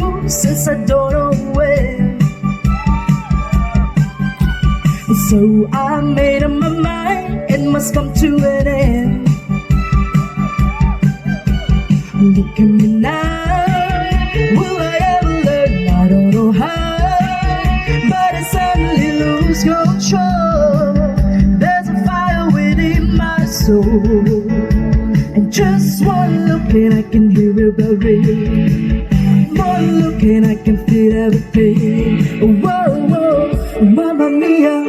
you since I don't know when. So I made up my mind, it must come to an end. Look at me now, will I ever learn? I don't know how, but I suddenly lose control. There's a fire within my soul, and just one look and I can hear it bubbling. One look and I can feel everything. Whoa, whoa, mamma mia,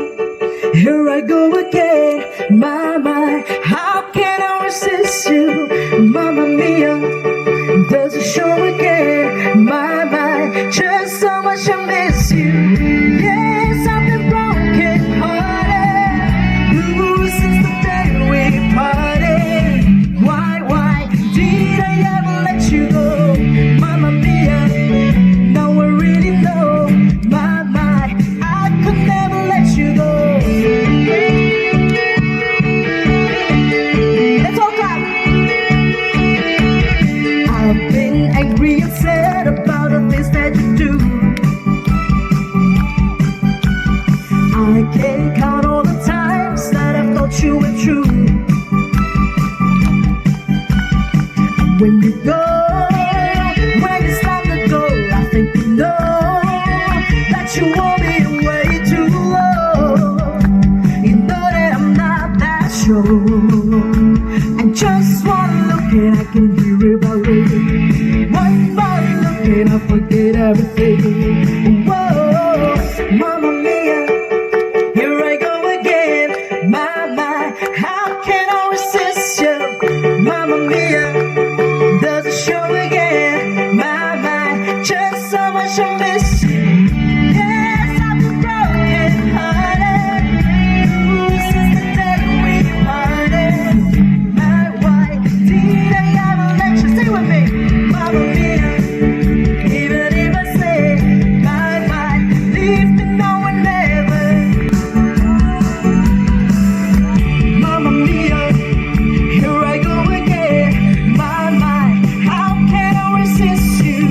here I go again. My, how can I resist you? Mamma mia, does it show again? My, just so much I miss you. Yes, I've been broken hearted, blue since the day we parted. Why did I ever let you go? Mamma mia, now I really know. My, I could never let you go. Let's all clap. I've been angry and sad about the things that you do. I can't count all the times that I thought you were true. When you go, when you slam the door, I think you know that you want me way too low. You know that I'm not that sure. And just one look and I can hear it already. One more look and I forget everything. Whoa, mamma mia, here I go again. My, how can I resist you? Mamma mia, does it show again? My, just so much I miss you. Yes, I've been broken hearted, blue since the day we parted. My, why did I ever let you stay with me? Mamma mia, even if I say my, leave me now and never. Mamma mia, here I go again. My, how can I resist you?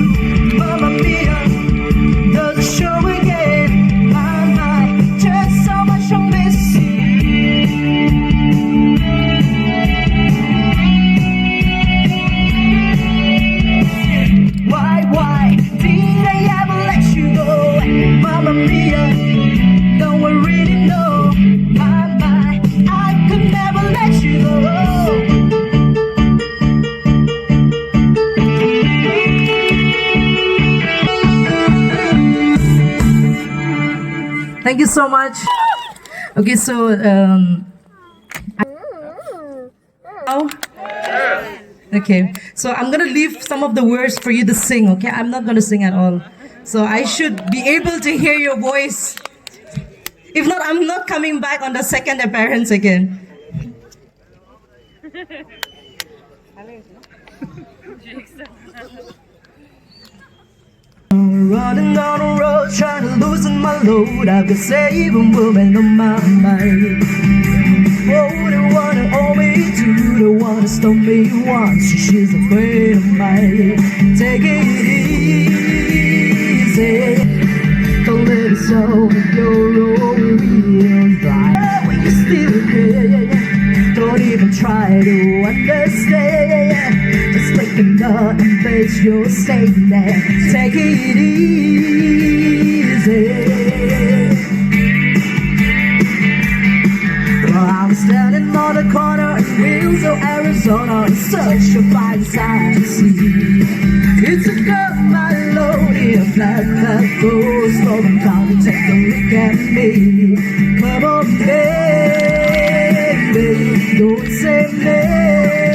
Mamma mia, does it show again? My, just so much I miss you. Why did I ever let you go? Mamma mia, now I really know. My, I could never let you go. Thank you so much. Okay, so oh, okay. So I'm gonna leave some of the words for you to sing. Okay, I'm not gonna sing at all. So I should be able to hear your voice. If not, I'm not coming back on the second appearance again. Running down the road, trying to loosen my load. I've got saving women on my mind. Oh, they wanna owe me too, they wanna stop me once. She's afraid of mine. Take it easy, don't let it show your own wheels dry. When you still here, don't even try to understand. Just break the nut and face your statement. Take it easy. I'm standing on the corner in Windsor, Arizona, in such a fine sight to see. It's a girl, my lord, in a black hat goes, so I'm down to take a look at me. Come on, baby, don't say maybe.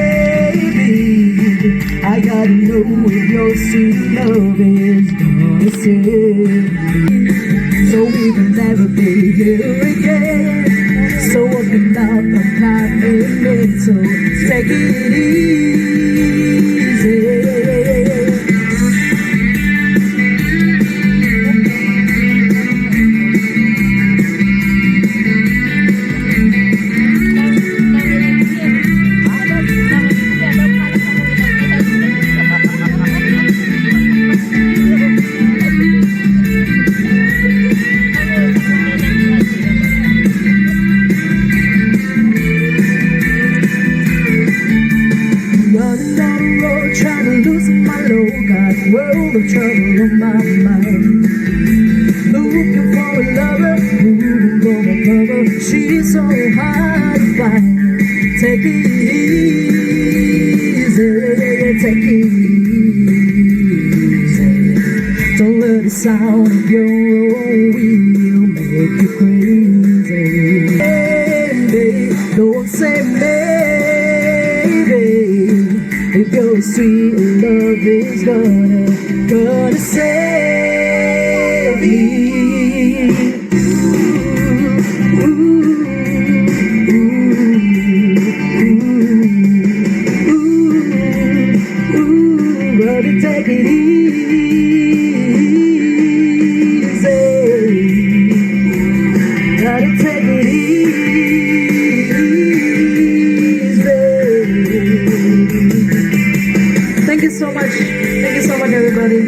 I gotta know if your sweet love is gonna save me, so we can never be here again. So open up, I'm not in it, so take it easy. world of trouble on my mind. Looking for a lover who will go cover. She's so hard to find. Take it easy, take it easy. Don't let the sound of your own wheel make you crazy. Baby, don't say maybe. If your sweet love is gonna save me. But take it easy. Gotta take it easy. Thank you so much. Thank you so much, everybody.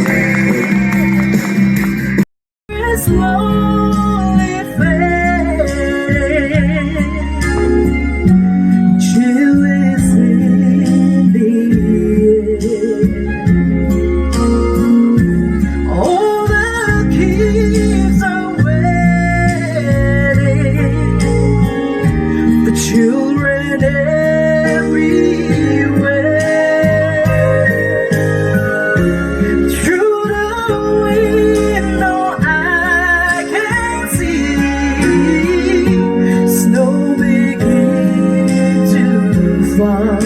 Thank you. Slowly fading, chill is in the air. All the kids are waiting, the children everywhere. Through the window I can see snow begin to fall.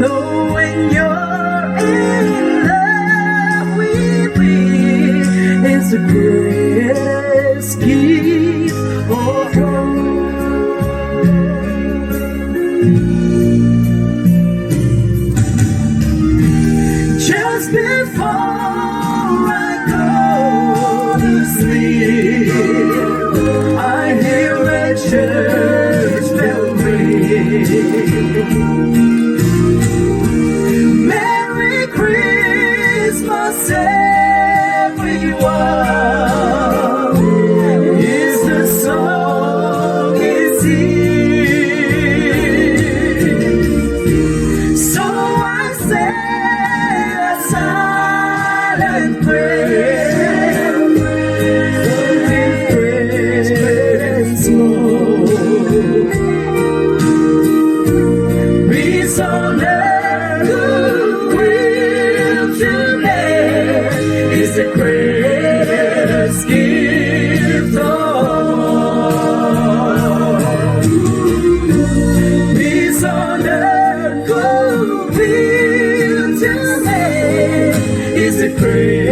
Knowing you're in love with me is the greatest gift of all. Just before I go to sleep, I hear a church bell ring. Merry Christmas, everyone, is the song it sings. So I say a silent prayer, forgive and slow. Peace on earth, goodwill to men is the greatest gift of all. Peace on earth, goodwill to men is the greatest